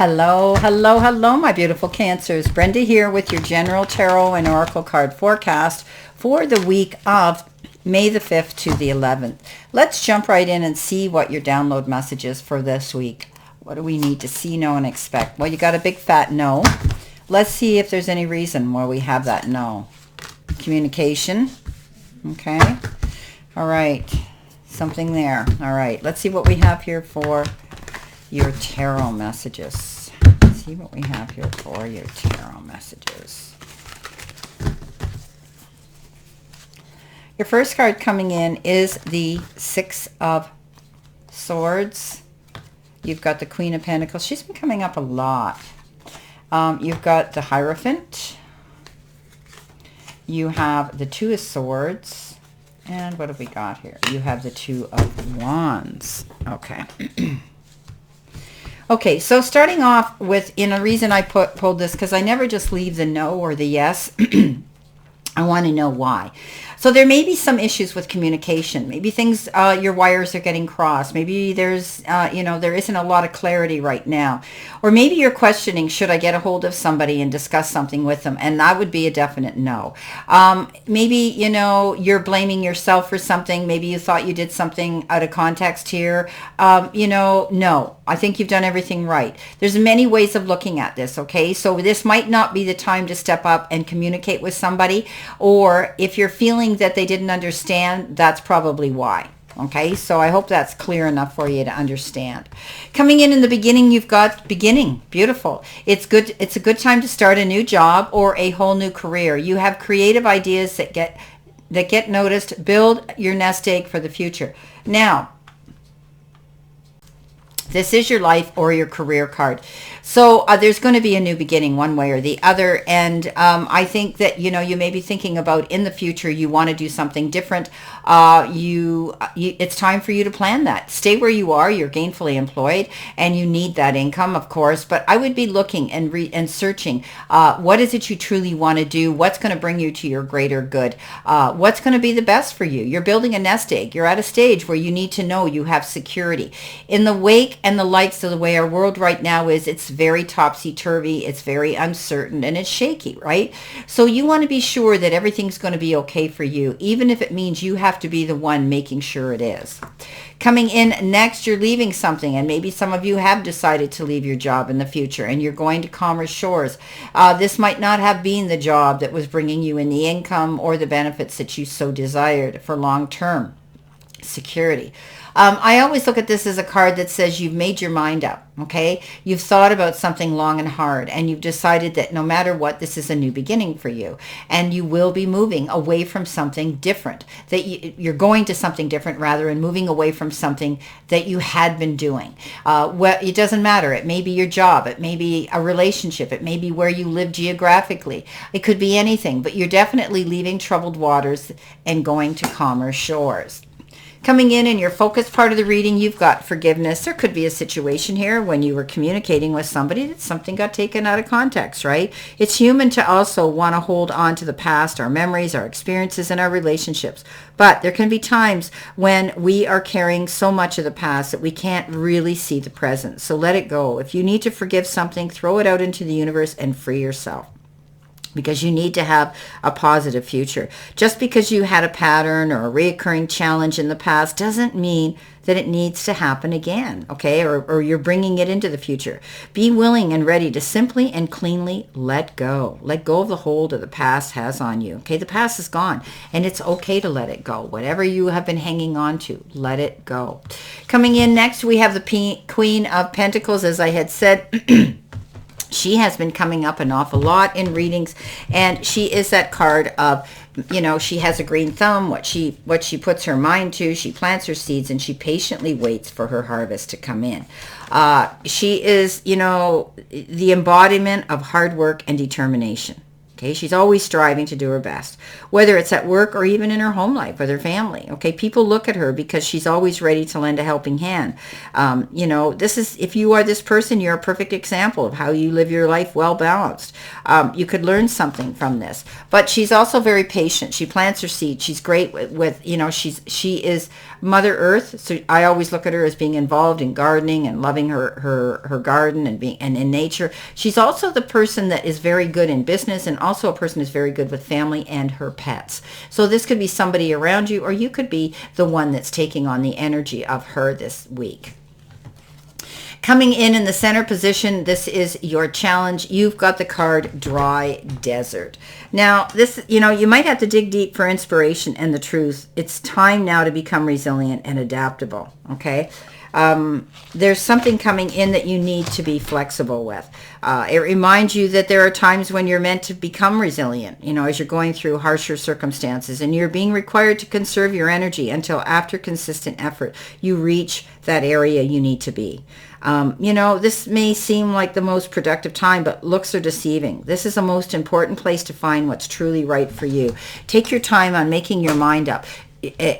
Hello, hello, hello, my beautiful Cancers. Brenda here with your General Tarot and Oracle card forecast for the week of May the 5th to the 11th. Let's jump right in and see what your download message is for this week. What do we need to see, know, and expect? Well, you got a big fat no. Let's see if there's any reason why we have that no. Communication. Okay. All right. Something there. All right. Let's see what we have here for your tarot messages. Let's see what we have here for your tarot messages. Your first card coming in is the Six of Swords. You've got the Queen of Pentacles. She's been coming up a lot. You've got the Hierophant. You have the Two of Swords. And what have we got here? You have the Two of Wands. Okay. Okay, so starting off with, a reason I pulled this, because I never just leave the no or the yes. I want to know why. So there may be some issues with communication. Maybe things, your wires are getting crossed. Maybe there's, there isn't a lot of clarity right now. Or maybe you're questioning, should I get a hold of somebody and discuss something with them? And that would be a definite no. Maybe, you're blaming yourself for something. Maybe you thought you did something out of context here. No. I think you've done everything right. There's many ways of looking at this, okay? So this might not be the time to step up and communicate with somebody. Or if you're feeling that they didn't understand, that's probably why. Okay, so I hope that's clear enough for you to understand. Coming in the beginning, you've got beginning. Beautiful. It's good. It's a good time to start a new job or a whole new career. You have creative ideas that get noticed. Build your nest egg for the future. Now, this is your life or your career card. So there's going to be a new beginning one way or the other. And I think that, you may be thinking about in the future, you want to do something different. It's time for you to plan that. Stay where you are. You're gainfully employed and you need that income, of course. But I would be looking and searching. What is it you truly want to do? What's going to bring you to your greater good? What's going to be the best for you? You're building a nest egg. You're at a stage where you need to know you have security. In the wake and the likes of the way our world right now is, it's very topsy-turvy, it's very uncertain, and it's shaky, right? So you want to be sure that everything's going to be okay for you, even if it means you have to be the one making sure it is. Coming in next, you're leaving something, and maybe some of you have decided to leave your job in the future, and you're going to Commerce Shores. This might not have been the job that was bringing you in the income or the benefits that you so desired for long-term security. I always look at this as a card that says you've made your mind up, okay? You've thought about something long and hard, and you've decided that no matter what, this is a new beginning for you. And you will be moving away from something different, that you're going to something different rather, and moving away from something that you had been doing. Well, it doesn't matter. It may be your job. It may be a relationship. It may be where you live geographically. It could be anything, but you're definitely leaving troubled waters and going to Commerce Shores. Coming in your focus part of the reading, you've got forgiveness. There could be a situation here when you were communicating with somebody that something got taken out of context, right? It's human to also want to hold on to the past, our memories, our experiences, and our relationships. But there can be times when we are carrying so much of the past that we can't really see the present. So let it go. If you need to forgive something, throw it out into the universe and free yourself, because you need to have a positive future. Just because you had a pattern or a reoccurring challenge in the past doesn't mean that it needs to happen again, okay? Or you're bringing it into the future. Be willing and ready to simply and cleanly let go. Let go of the hold that the past has on you, okay? The past is gone, and it's okay to let it go. Whatever you have been hanging on to, let it go. Coming in next, we have the Queen of Pentacles, as I had said. She has been coming up an awful lot in readings, and she is that card of, she has a green thumb. What she puts her mind to, she plants her seeds, and she patiently waits for her harvest to come in. She is, the embodiment of hard work and determination. Okay, she's always striving to do her best, whether it's at work or even in her home life with her family. Okay, people look at her because she's always ready to lend a helping hand. This is, if you are this person, you're a perfect example of how you live your life well balanced. You could learn something from this. But she's also very patient. She plants her seed. She's great with she is Mother Earth. So I always look at her as being involved in gardening and loving her garden and in nature. She's also the person that is very good in business, and also a person who's very good with family and her pets. So this could be somebody around you, or you could be the one that's taking on the energy of her this week. Coming in the center position, this is your challenge. You've got the card Dry Desert. Now, this, you might have to dig deep for inspiration and the truth. It's time now to become resilient and adaptable, okay? There's something coming in that you need to be flexible with. It reminds you that there are times when you're meant to become resilient, as you're going through harsher circumstances, and you're being required to conserve your energy until after consistent effort, you reach that area you need to be. This may seem like the most productive time, but looks are deceiving. This is the most important place to find what's truly right for you. Take your time on making your mind up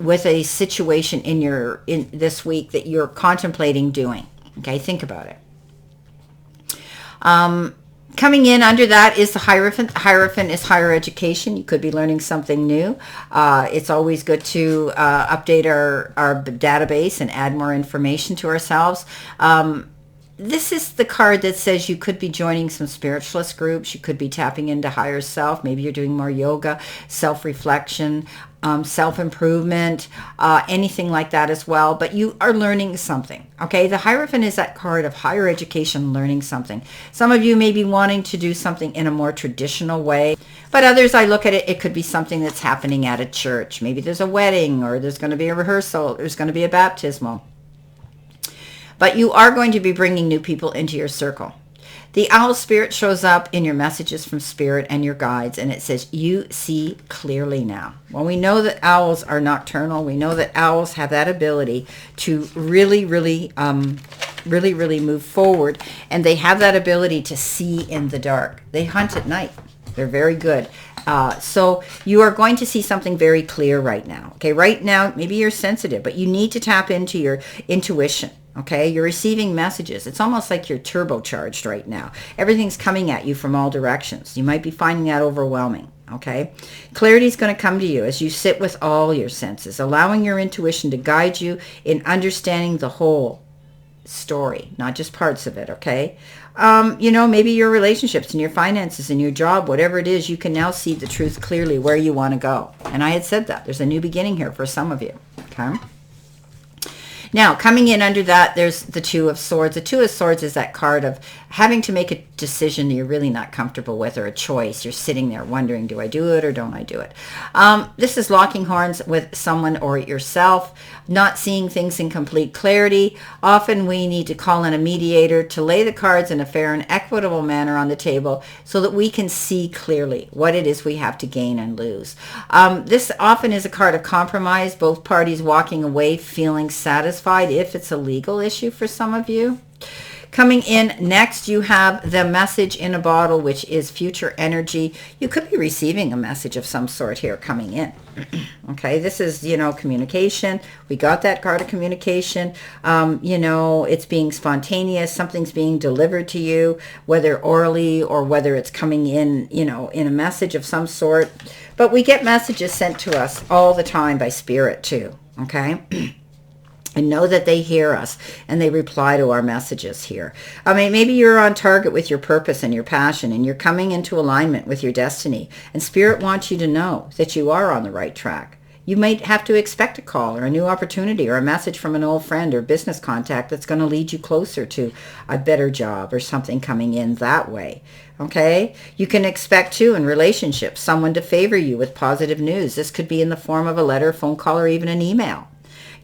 with a situation in this week that you're contemplating doing. Okay, think about it. Coming in under that is the Hierophant. Hierophant is higher education. You could be learning something new. It's always good to update our database and add more information to ourselves. This is the card that says you could be joining some spiritualist groups. You could be tapping into higher self. Maybe you're doing more yoga, self-reflection, self-improvement, anything like that as well. But you are learning something, okay? The Hierophant is that card of higher education, learning something. Some of you may be wanting to do something in a more traditional way, but others, I look at it, it could be something that's happening at a church. Maybe there's a wedding, or there's going to be a rehearsal, there's going to be a baptismal. But you are going to be bringing new people into your circle. The owl spirit shows up in your messages from spirit and your guides, and it says, you see clearly now. Well, we know that owls are nocturnal. We know that owls have that ability to really move forward, and they have that ability to see in the dark. They hunt at night. They're very good. So you are going to see something very clear right now. Okay, right now, maybe you're sensitive, but you need to tap into your intuition. Okay, you're receiving messages. It's almost like you're turbocharged right now. Everything's coming at you from all directions. You might be finding that overwhelming. Okay, clarity is going to come to you as you sit with all your senses, allowing your intuition to guide you in understanding the whole story, not just parts of it. Okay, maybe your relationships and your finances and your job, whatever it is, you can now see the truth clearly where you want to go. And I had said that there's a new beginning here for some of you. Okay. Now, coming in under that, there's the Two of Swords. The Two of Swords is that card of having to make a decision that you're really not comfortable with, or a choice. You're sitting there wondering, do I do it or don't I do it? This is locking horns with someone or yourself, not seeing things in complete clarity. Often we need to call in a mediator to lay the cards in a fair and equitable manner on the table so that we can see clearly what it is we have to gain and lose. This often is a card of compromise, both parties walking away feeling satisfied if it's a legal issue for some of you. Coming in next, you have the message in a bottle, which is future energy. You could be receiving a message of some sort here coming in. Okay, this is, communication. We got that card of communication. It's being spontaneous. Something's being delivered to you, whether orally or whether it's coming in, in a message of some sort. But we get messages sent to us all the time by spirit too, okay? And know that they hear us and they reply to our messages here. I mean, maybe you're on target with your purpose and your passion, and you're coming into alignment with your destiny. And Spirit wants you to know that you are on the right track. You might have to expect a call or a new opportunity or a message from an old friend or business contact that's going to lead you closer to a better job or something coming in that way. Okay? You can expect, too, in relationships, someone to favor you with positive news. This could be in the form of a letter, phone call, or even an email.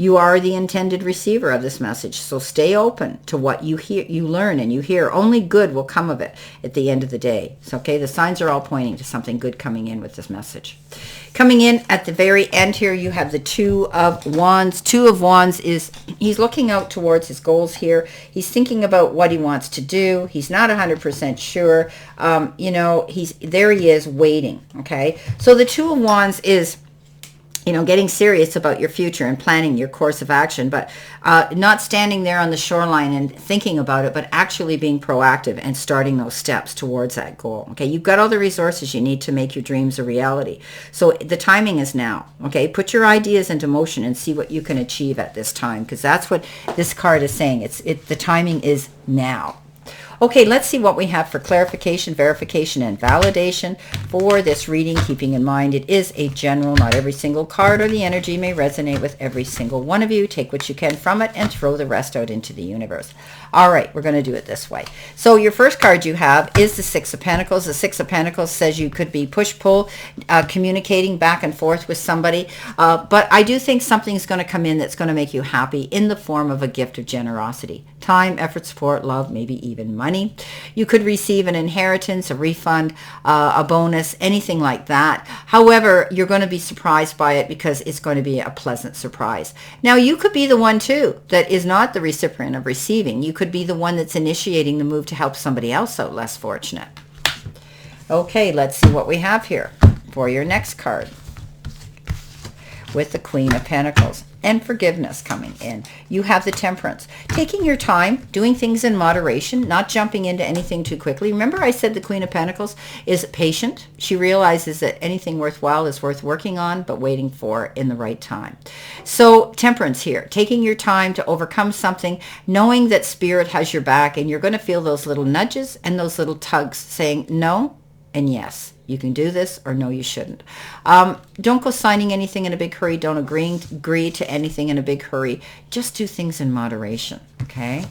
You are the intended receiver of this message, so stay open to what you hear, you learn, and you hear. Only good will come of it at the end of the day. So, okay, the signs are all pointing to something good coming in with this message. Coming in at the very end here, you have the Two of Wands. Two of Wands is, he's looking out towards his goals here. He's thinking about what he wants to do. He's not 100% sure. You know, there he is waiting, okay? So the Two of Wands is, you know, getting serious about your future and planning your course of action, but not standing there on the shoreline and thinking about it, but actually being proactive and starting those steps towards that goal. Okay, you've got all the resources you need to make your dreams a reality. So the timing is now. Okay, put your ideas into motion and see what you can achieve at this time, because that's what this card is saying. The timing is now. Okay, let's see what we have for clarification, verification, and validation for this reading, keeping in mind it is a general. Not every single card or the energy may resonate with every single one of you. Take what you can from it and throw the rest out into the universe. All right, we're going to do it this way. So your first card you have is the Six of Pentacles. The Six of Pentacles says you could be push-pull, communicating back and forth with somebody. But I do think something's going to come in that's going to make you happy in the form of a gift of generosity. Time, effort, support, love, maybe even money. You could receive an inheritance, a refund, a bonus, anything like that. However, you're going to be surprised by it because it's going to be a pleasant surprise. Now, you could be the one, too, that is not the recipient of receiving. You could be the one that's initiating the move to help somebody else out less fortunate. Okay, let's see what we have here for your next card with the Queen of Pentacles and forgiveness coming in. You have the Temperance. Taking your time, doing things in moderation, not jumping into anything too quickly. Remember I said the Queen of Pentacles is patient. She realizes that anything worthwhile is worth working on, but waiting for in the right time. So Temperance here, taking your time to overcome something, knowing that Spirit has your back, and you're going to feel those little nudges and those little tugs saying no and yes. You can do this, or no, you shouldn't. Don't go signing anything in a big hurry. Don't agree to anything in a big hurry. Just do things in moderation, okay?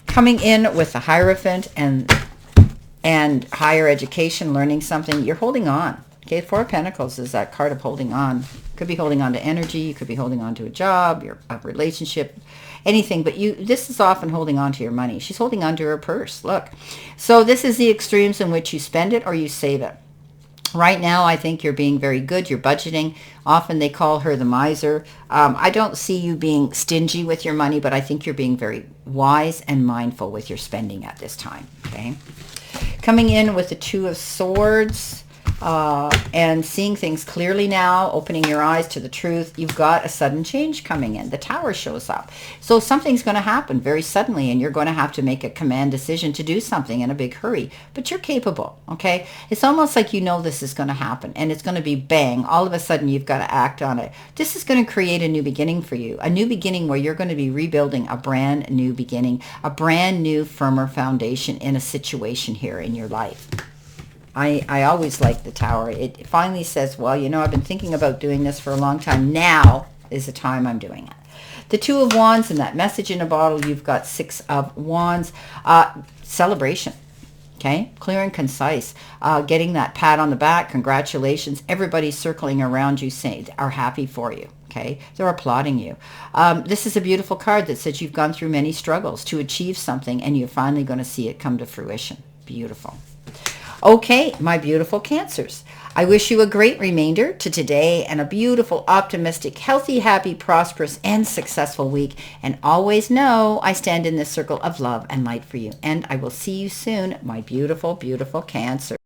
Coming in with the Hierophant and higher education, learning something, you're holding on. Okay, Four of Pentacles is that card of holding on. Could be holding on to energy. You could be holding on to a job, a relationship, anything. But this is often holding on to your money. She's holding on to her purse. Look. So this is the extremes in which you spend it or you save it. Right now, I think you're being very good. You're budgeting. Often they call her the miser. I don't see you being stingy with your money, but I think you're being very wise and mindful with your spending at this time. Okay. Coming in with the Two of Swords. And seeing things clearly now, opening your eyes to the truth. You've got a sudden change coming in. The Tower shows up. So something's going to happen very suddenly, and you're going to have to make a command decision to do something in a big hurry. But you're capable, okay? It's almost like you know this is going to happen, and it's going to be bang. All of a sudden, you've got to act on it. This is going to create a new beginning for you, a new beginning where you're going to be rebuilding a brand new beginning, a brand new, firmer foundation in a situation here in your life. I always like the Tower. It finally says, well, you know, I've been thinking about doing this for a long time. Now is the time I'm doing it. The Two of Wands and that message in a bottle, you've got Six of Wands. Celebration. Okay, clear and concise. Getting that pat on the back. Congratulations. Everybody's circling around you saying are happy for you. Okay, they're applauding you. This is a beautiful card that says you've gone through many struggles to achieve something, and you're finally going to see it come to fruition. Beautiful. Okay, my beautiful Cancers, I wish you a great remainder to today and a beautiful, optimistic, healthy, happy, prosperous, and successful week. And always know I stand in this circle of love and light for you. And I will see you soon, my beautiful, beautiful Cancer.